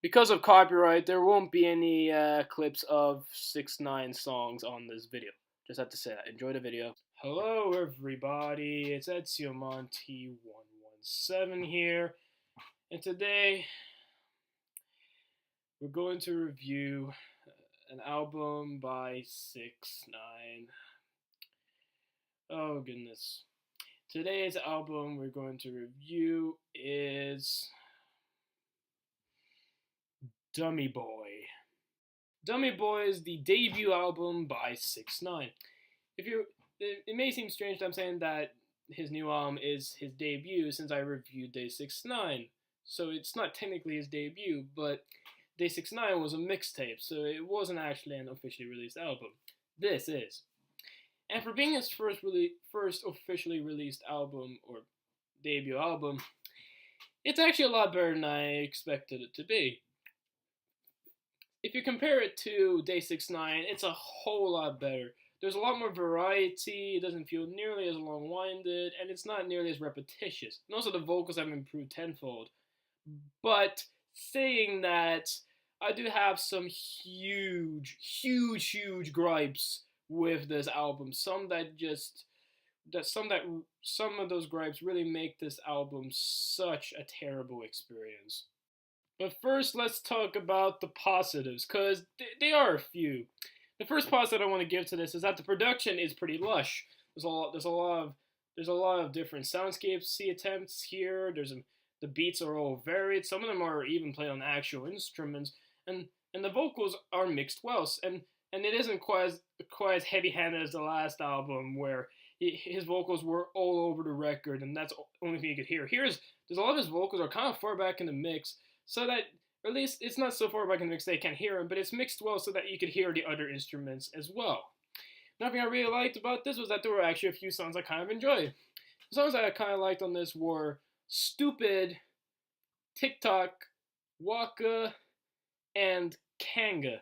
Because of copyright, there won't be any clips of 6ix9ine songs on this video. Just have to say that. Enjoy the video. Hello, everybody. It's EzioMonty117 here, and today we're going to review an album by 6ix9ine. Oh goodness. Today's album we're going to review is Dummy Boy. Dummy Boy is the debut album by 6ix9ine. It may seem strange that I'm saying that his new album is his debut since I reviewed Day 6ix9ine. So it's not technically his debut, but Day 6ix9ine was a mixtape, so it wasn't actually an officially released album. This is. And for being his first officially released album, or debut album, it's actually a lot better than I expected it to be. If you compare it to Day 6ix9ine, it's a whole lot better. There's a lot more variety, it doesn't feel nearly as long-winded, and it's not nearly as repetitious. And also the vocals have improved tenfold. But saying that, I do have some huge gripes with this album. Some of those gripes really make this album such a terrible experience. But first, let's talk about the positives, because they are a few. The first positive I want to give to this is that the production is pretty lush. There's a lot of different soundscapes he attempts here. The beats are all varied. Some of them are even played on actual instruments, and the vocals are mixed well. And it isn't quite as heavy-handed as the last album, where his vocals were all over the record, and that's the only thing you could hear. There's a lot of his vocals are kind of far back in the mix, so that, or at least it's not so far back in the mix that you can't hear him, but it's mixed well so that you could hear the other instruments as well. Another thing I really liked about this was that there were actually a few songs I kind of enjoyed. The songs I kind of liked on this were Stupid, TikTok, Waka, and Kanga.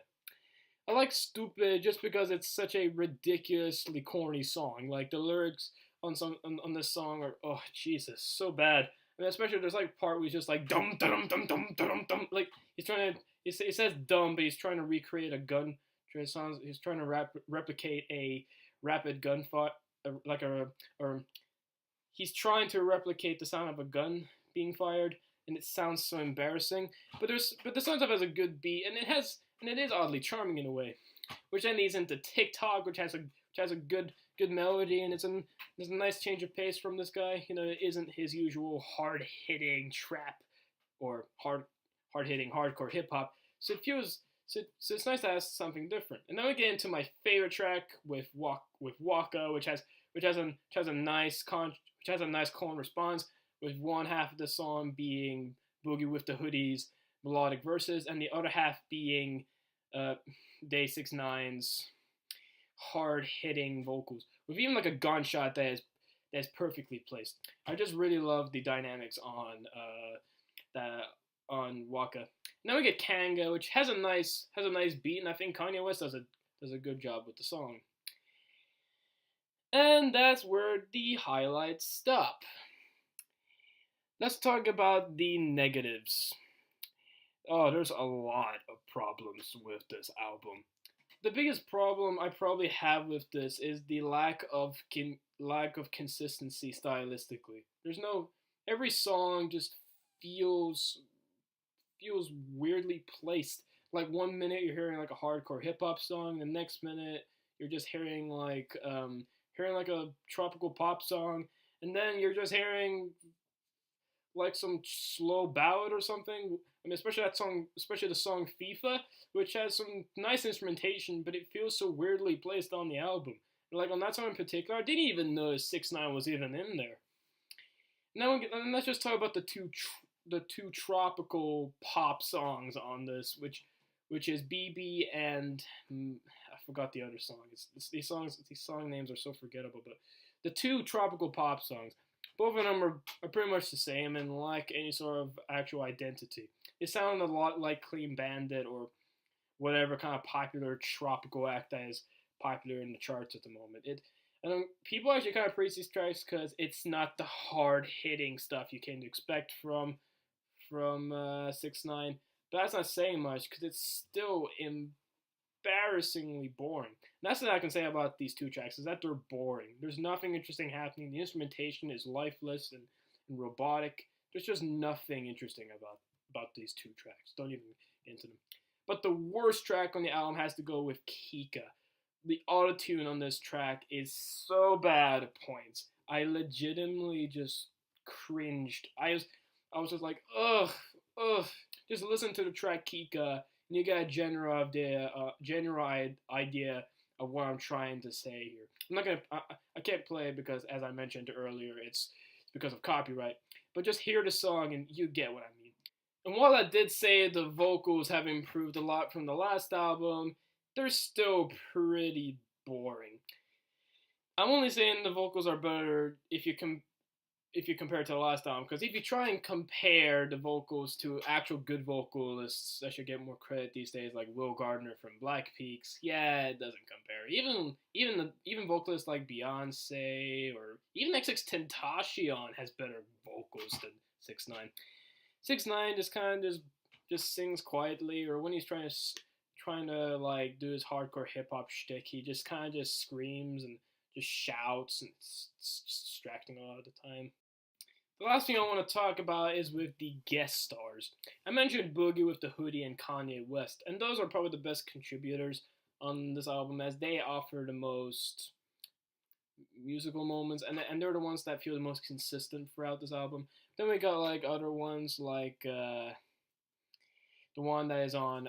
I like Stupid just because it's such a ridiculously corny song. Like, the lyrics on this song are, oh Jesus, so bad. And especially there's like part where he's just like dum dum dum dum dum dum. Like he says dumb, but he's trying to recreate a gun. He's trying to replicate a rapid gunfire, or he's trying to replicate the sound of a gun being fired, and it sounds so embarrassing. But the song has a good beat, and it is oddly charming in a way, which then leads into TikTok, which has a good melody, and there's a nice change of pace from this guy. You know, it isn't his usual hard-hitting trap or hard-hitting hardcore hip-hop. So it's nice to have something different. And then we get into my favorite track with Waka, which has a nice call and response, with one half of the song being Boogie with the Hoodies melodic verses, and the other half being Day 6ix9ine's hard-hitting vocals, with even like a gunshot that is perfectly placed. I just really love the dynamics on Waka. Now we get Kanga, which has a nice beat, and I think Kanye West does a good job with the song. And that's where the highlights stop. Let's talk about the negatives. Oh, there's a lot of problems with this album. The biggest problem I probably have with this is the lack of consistency stylistically. Every song just feels weirdly placed. Like 1 minute you're hearing like a hardcore hip hop song, the next minute you're just hearing like a tropical pop song, and then you're just hearing like some slow ballad or something. I mean, especially the song FIFA, which has some nice instrumentation, but it feels so weirdly placed on the album. Like on that song in particular, I didn't even know 6ix9ine was even in there. Now let's just talk about the two tropical pop songs on this, which is BB and I forgot the other song. These song names are so forgettable, but the two tropical pop songs, both of them are pretty much the same and lack any sort of actual identity. It sounded a lot like Clean Bandit or whatever kind of popular tropical act that is popular in the charts at the moment. People actually kind of praise these tracks because it's not the hard-hitting stuff you came to expect from 6ix9ine, But that's not saying much because it's still embarrassingly boring. And that's what I can say about these two tracks is that they're boring. There's nothing interesting happening. The instrumentation is lifeless and robotic. There's just nothing interesting about these two tracks. Don't even get into them. But the worst track on the album has to go with Kika. The autotune on this track is so bad at points. I legitimately just cringed. I was just like, ugh, ugh. Just listen to the track Kika, and you get a general idea of what I'm trying to say here. I'm not gonna, I can't play it because, as I mentioned earlier, it's because of copyright. But just hear the song and you get what I mean. And while I did say the vocals have improved a lot from the last album, they're still pretty boring. I'm only saying the vocals are better if you compare it to the last album, because if you try and compare the vocals to actual good vocalists that should get more credit these days, like Will Gardner from Black Peaks, yeah, it doesn't compare. Even vocalists like Beyonce or even XXXTentacion has better vocals than 6ix9ine. 6ix9ine just kind of just sings quietly, or when he's trying to like do his hardcore hip hop shtick, he just kind of just screams and just shouts, and it's distracting a lot of the time. The last thing I want to talk about is with the guest stars. I mentioned Boogie with the Hoodie and Kanye West, and those are probably the best contributors on this album as they offer the most musical moments, and they're the ones that feel the most consistent throughout this album. Then we got like other ones like the one that is on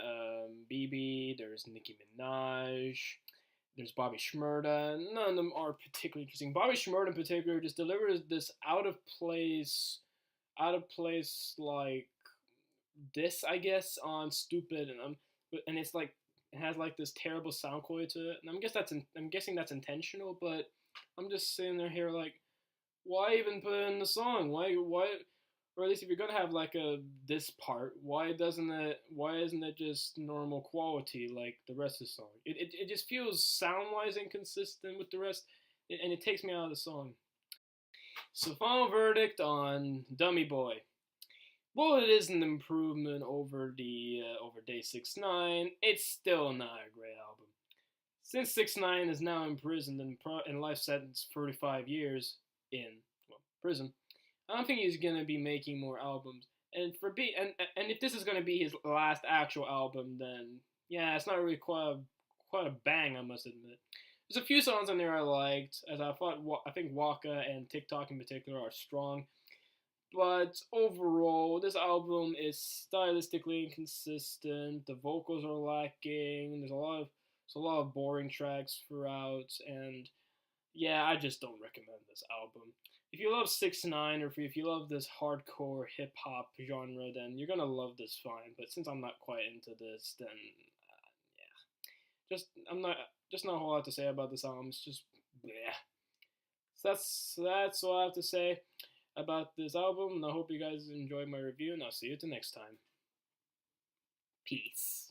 BB, there's Nicki Minaj, there's Bobby Shmurda. None of them are particularly interesting. Bobby Shmurda in particular just delivers this out of place like this, I guess, on Stupid, and it's like it has like this terrible sound quality to it. And I'm guessing that's intentional, but I'm just sitting there here like, why even put it in the song? Why or at least if you're gonna have like this part, why isn't it just normal quality like the rest of the song? It just feels sound wise inconsistent with the rest, and it takes me out of the song. So final verdict on Dummy Boy. Well, it is an improvement over Day 6ix9ine. It's still not a great album. Since 6ix9ine is now imprisoned and life sentence 35 years in prison, I don't think he's gonna be making more albums. And if this is gonna be his last actual album, then yeah, it's not really quite a bang, I must admit. There's a few songs on there I liked, as I think Waka and TikTok in particular are strong. But overall, this album is stylistically inconsistent. The vocals are lacking. There's a lot of boring tracks throughout, and yeah, I just don't recommend this album. If you love 6ix9ine, or if you love this hardcore hip hop genre, then you're gonna love this fine. But since I'm not quite into this, then yeah, just not a whole lot to say about this album. It's just bleh. So that's all I have to say about this album. And I hope you guys enjoyed my review, and I'll see you the next time. Peace.